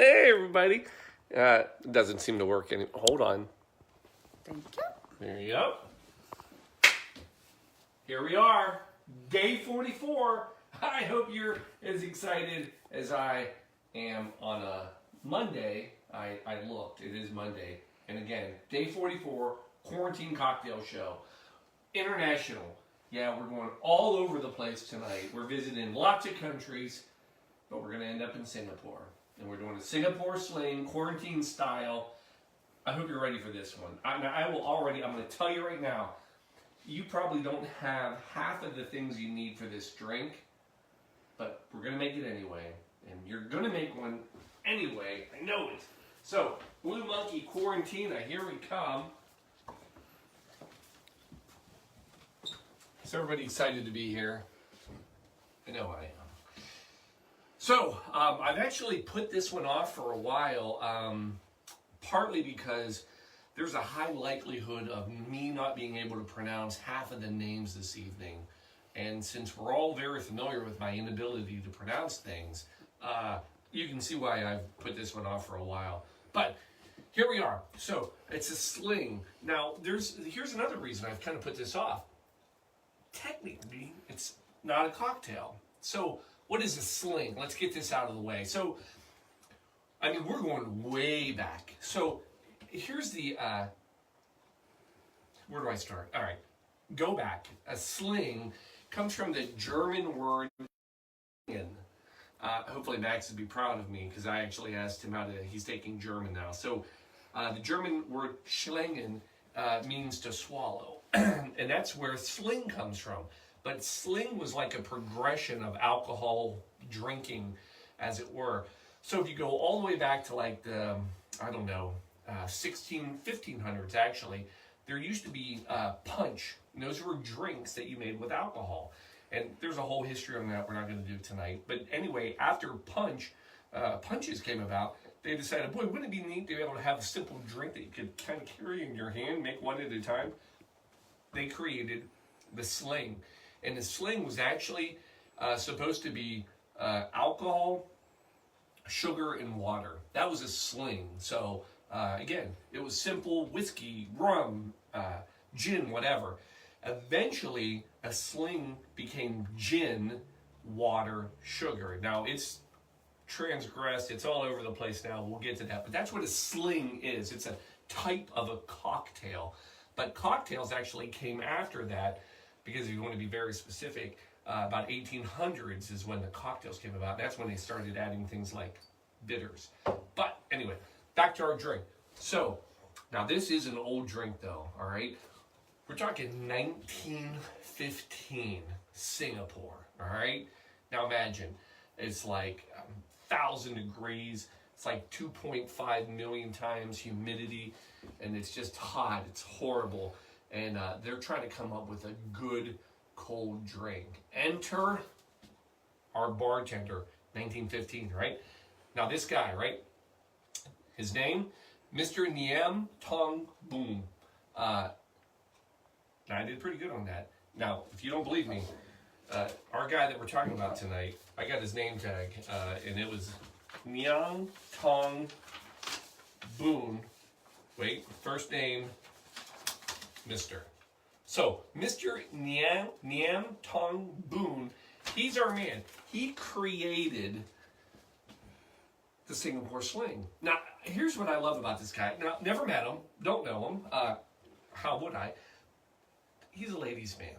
Hey, everybody. It doesn't seem to work any. Hold on. Thank you. There you go. Here we are, day 44. I hope you're as excited as I am on a Monday. I looked. It is Monday. And again, day 44, Quarantine Cocktail Show. International. Yeah, we're going all over the place tonight. We're visiting lots of countries, but we're going to end up in Singapore. And we're doing a Singapore Sling, quarantine style. I hope you're ready for this one. I'm going to tell you right now, you probably don't have half of the things you need for this drink, but we're going to make it anyway. And you're going to make one anyway. I know it. So, Blue Monkey Quarantina, here we come. Is everybody excited to be here? I know I am. So, I've actually put this one off for a while, partly because there's a high likelihood of me not being able to pronounce half of the names this evening. And since we're all very familiar with my inability to pronounce things, you can see why I've put this one off for a while. But here we are. So, it's a sling. Now, here's another reason I've kind of put this off. Technically, it's not a cocktail. So, what is a sling? Let's get this out of the way. So, I mean, we're going way back. So, here's the, where do I start? All right, go back. A sling comes from the German word schlingen. Hopefully Max would be proud of me because I actually asked him he's taking German now. So, the German word schlingen means to swallow. And that's where sling comes from. But sling was like a progression of alcohol drinking, as it were. So if you go all the way back to like the, 1500s actually, there used to be punch. And those were drinks that you made with alcohol. And there's a whole history on that we're not going to do tonight. But anyway, after punches came about, they decided, boy, wouldn't it be neat to be able to have a simple drink that you could kind of carry in your hand, make one at a time? They created the sling. And the sling was actually supposed to be alcohol, sugar, and water. That was a sling. So, again, it was simple whiskey, rum, gin, whatever. Eventually, a sling became gin, water, sugar. Now, it's transgressed. It's all over the place now. We'll get to that. But that's what a sling is. It's a type of a cocktail. But cocktails actually came after that, because if you want to be very specific, about 1800s is when the cocktails came about. That's when they started adding things like bitters. But anyway, back to our drink. So, now this is an old drink though, all right? We're talking 1915 Singapore, all right? Now imagine, it's like 1,000 degrees. It's like 2.5 million times humidity, and it's just hot. It's horrible. And they're trying to come up with a good cold drink. Enter our bartender, 1915, right? Now this guy, right? His name, Mr. Niam Tong Boon. I did pretty good on that. Now, if you don't believe me, our guy that we're talking about tonight, I got his name tag, and it was Niam Tong Boon. Wait, first name, Mr. So, Mr. Niam Tong Boon, he's our man. He created the Singapore Sling. Now, here's what I love about this guy. Now, never met him, don't know him. How would I? He's a ladies' man.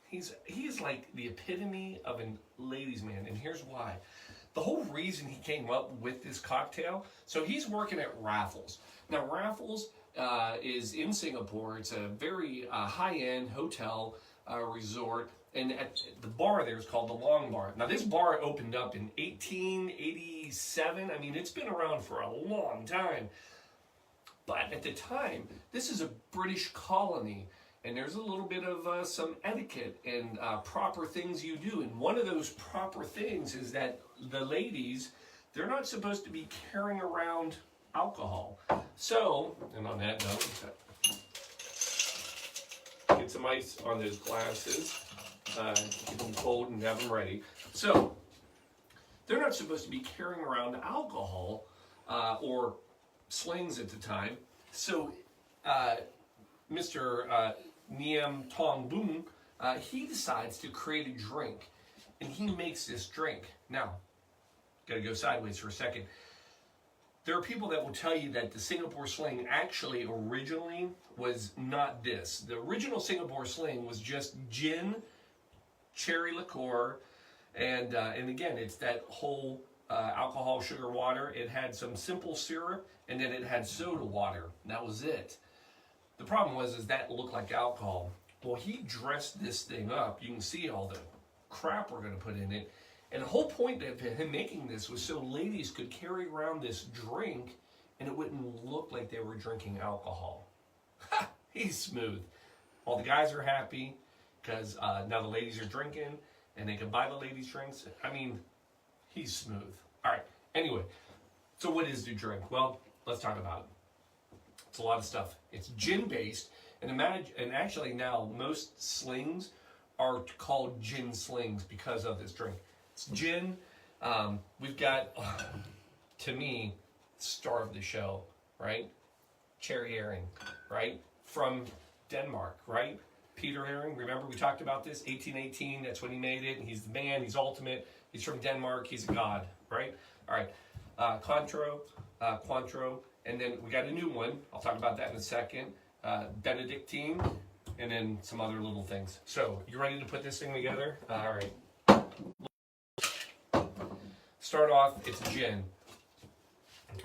He's like the epitome of a ladies' man, and here's why. The whole reason he came up with this cocktail, so he's working at Raffles. Now, Raffles is in Singapore. It's a very high-end hotel resort, and at the bar there is called the Long Bar. Now, this bar opened up in 1887. I mean, it's been around for a long time. But at the time, this is a British colony, and there's a little bit of some etiquette and proper things you do. And one of those proper things is that the ladies, they're not supposed to be carrying around alcohol. So, and on that note, get some ice on those glasses, keep them cold and have them ready. So, they're not supposed to be carrying around alcohol or slings at the time. So Mr. Niem Tong Boon, he decides to create a drink, and he makes this drink. Now, gotta go sideways for a second. There are people that will tell you that the Singapore Sling actually originally was not this. The original Singapore Sling was just gin, cherry liqueur, and again, it's that whole alcohol, sugar, water. It had some simple syrup, and then it had soda water. That was it. The problem was that looked like alcohol. Well, he dressed this thing up. You can see all the crap we're going to put in it. And the whole point of him making this was so ladies could carry around this drink and it wouldn't look like they were drinking alcohol. Ha! He's smooth. All the guys are happy because now the ladies are drinking and they can buy the ladies drinks. I mean, he's smooth. All right. Anyway, so what is the drink? Well, let's talk about it. It's a lot of stuff. It's gin based, and actually now most slings are called gin slings because of this drink. It's gin. We've got, to me, star of the show, right? Cherry Herring, right? From Denmark, right? Peter Herring, remember we talked about this? 1818, that's when he made it. He's the man, he's ultimate. He's from Denmark, he's a god, right? All right, Cointreau, and then we got a new one. I'll talk about that in a second. Benedictine, and then some other little things. So, you ready to put this thing together? All right. Start off, it's gin.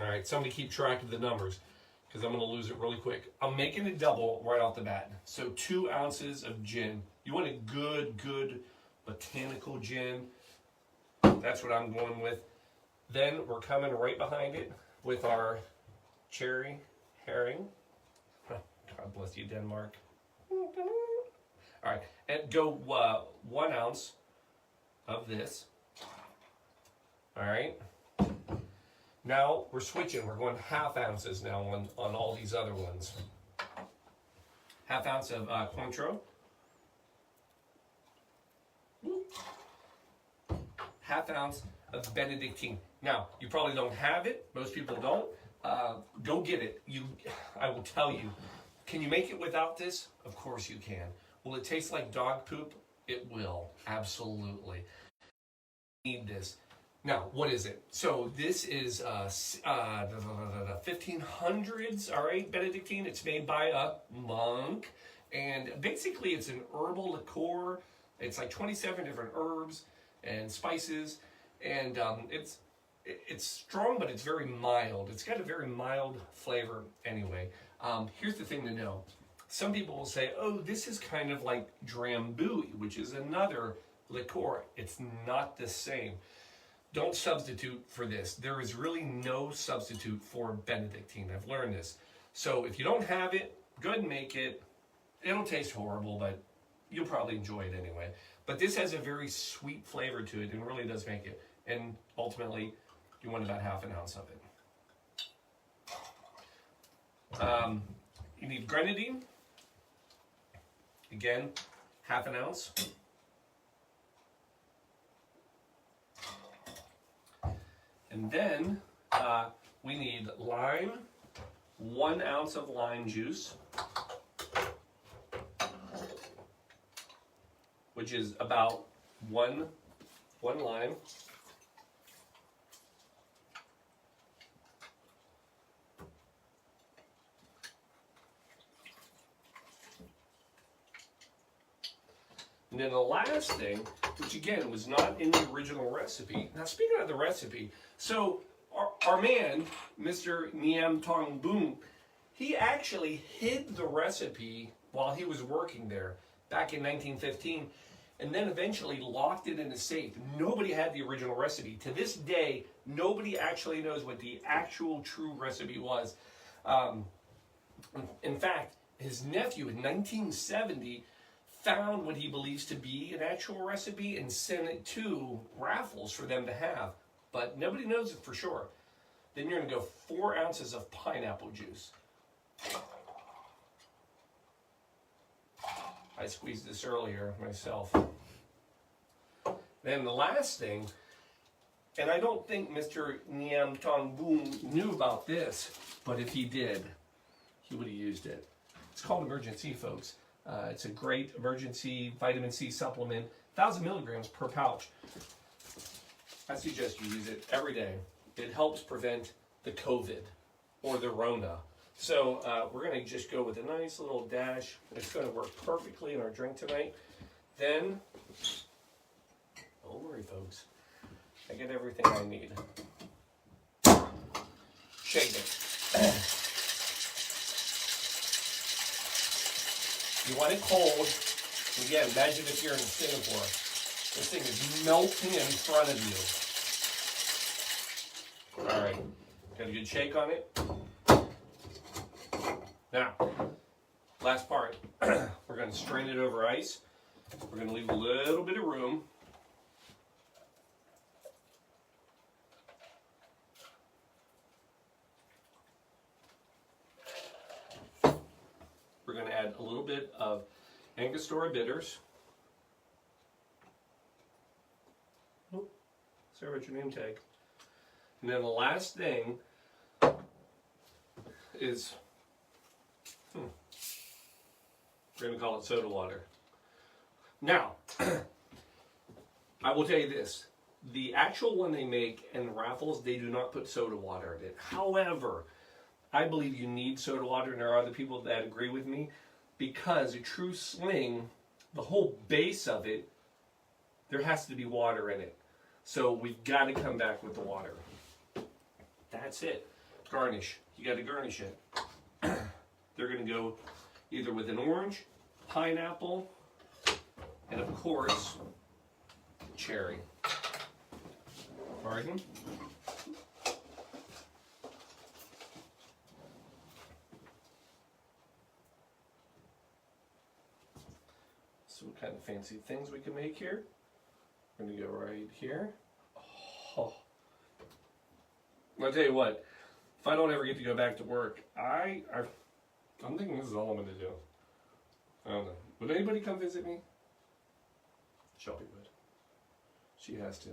All right, somebody keep track of the numbers because I'm going to lose it really quick. I'm making a double right off the bat. So 2 ounces of gin. You want a good botanical gin. That's what I'm going with. Then we're coming right behind it with our cherry herring. God bless you, Denmark. All right, and go 1 ounce of this. All right. Now we're switching. We're going half ounces now on all these other ones. Half ounce of Cointreau. Half ounce of Benedictine. Now, you probably don't have it. Most people don't. Go get it. I will tell you. Can you make it without this? Of course you can. Will it taste like dog poop? It will. Absolutely. You need this. Now, what is it? So this is 1500s, all right, Benedictine. It's made by a monk, and basically it's an herbal liqueur. It's like 27 different herbs and spices, and it's strong, but it's very mild. It's got a very mild flavor anyway. Here's the thing to know. Some people will say, oh, this is kind of like Drambuie, which is another liqueur. It's not the same. Don't substitute for this. There is really no substitute for Benedictine. I've learned this. So if you don't have it, go ahead and make it. It'll taste horrible, but you'll probably enjoy it anyway. But this has a very sweet flavor to it and really does make it. And ultimately, you want about half an ounce of it. You need grenadine. Again, half an ounce. And then we need lime, 1 ounce of lime juice, which is about one lime. And then the last thing, which again was not in the original recipe. Now speaking of the recipe, so our man, Mr. Niem Tong Boon, he actually hid the recipe while he was working there back in 1915, and then eventually locked it in a safe. Nobody had the original recipe. To this day, nobody actually knows what the actual true recipe was. In fact, his nephew in 1970 found what he believes to be an actual recipe and sent it to Raffles for them to have. But nobody knows it for sure. Then you're going to go 4 ounces of pineapple juice. I squeezed this earlier myself. Then the last thing And I don't think Mr. Niam Tong Boom knew about this, but if he did, he would have used it. It's called Emergency, folks. It's a great emergency vitamin C supplement, 1,000 milligrams per pouch. I suggest you use it every day. It helps prevent the COVID or the Rona. So we're going to just go with a nice little dash. It's going to work perfectly in our drink tonight. Then, don't worry, folks. I get everything I need. Shake it. You want it cold. Again, imagine if you're in Singapore. This thing is melting in front of you. All right. Got a good shake on it. Now, last part. We're going to strain it over ice. We're going to leave a little bit of room. We're going to add a little bit of Angostura bitters. Oh, sorry about your name tag. And then the last thing is, we're going to call it soda water. Now, I will tell you this. The actual one they make in raffles, they do not put soda water in it. However, I believe you need soda water, and there are other people that agree with me, because a true sling, the whole base of it, there has to be water in it. So we've got to come back with the water. That's it. Garnish. You got to garnish it. They're going to go either with an orange, pineapple, and of course, cherry. Pardon? So what kind of fancy things we can make here? We're going to go right here. Oh. I'll tell you what, if I don't ever get to go back to work, I'm thinking this is all I'm going to do. I don't know. Would anybody come visit me? Shelby would. She has to.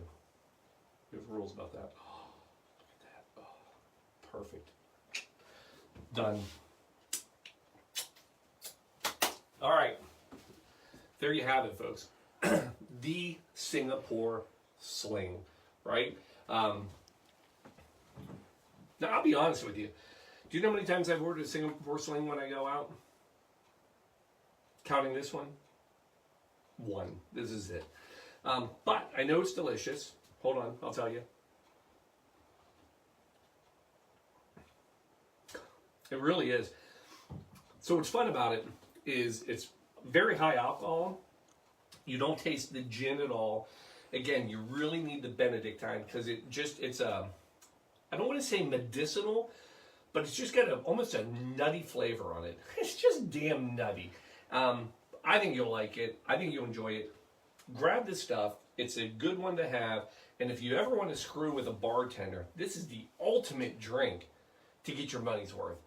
We have rules about that. Oh, look at that. Oh, perfect. Done. All right. There you have it, folks. The Singapore Sling, right? Now, I'll be honest with you. Do you know how many times I've ordered a Singapore Sling when I go out? Counting this one? One. This is it. But I know it's delicious. Hold on, I'll tell you. It really is. So what's fun about it is it's very high alcohol. You don't taste the gin at all. Again, you really need the Benedictine because it's I don't want to say medicinal, but it's just got almost a nutty flavor on it. It's just damn nutty. I think you'll like it. I think you'll enjoy it. Grab this stuff. It's a good one to have. And if you ever want to screw with a bartender, this is the ultimate drink to get your money's worth.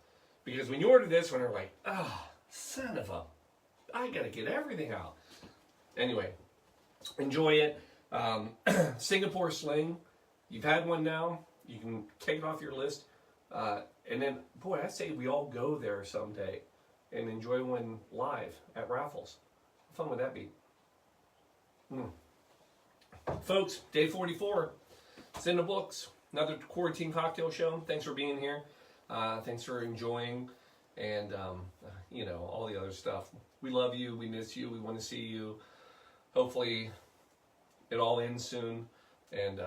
Because when you order this one, they're like, son of a, I got to get everything out. Anyway, enjoy it. Singapore Sling. You've had one now. You can take it off your list. And then, boy, I say we all go there someday and enjoy one live at raffles. How fun would that be? Folks, day 44. It's in the books. Another quarantine cocktail show. Thanks for being here. Thanks for enjoying and, all the other stuff. We love you. We miss you. We want to see you. Hopefully it all ends soon. And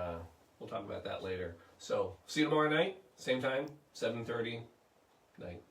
we'll talk about that later. So, see you tomorrow night. Same time, 7:30. Night.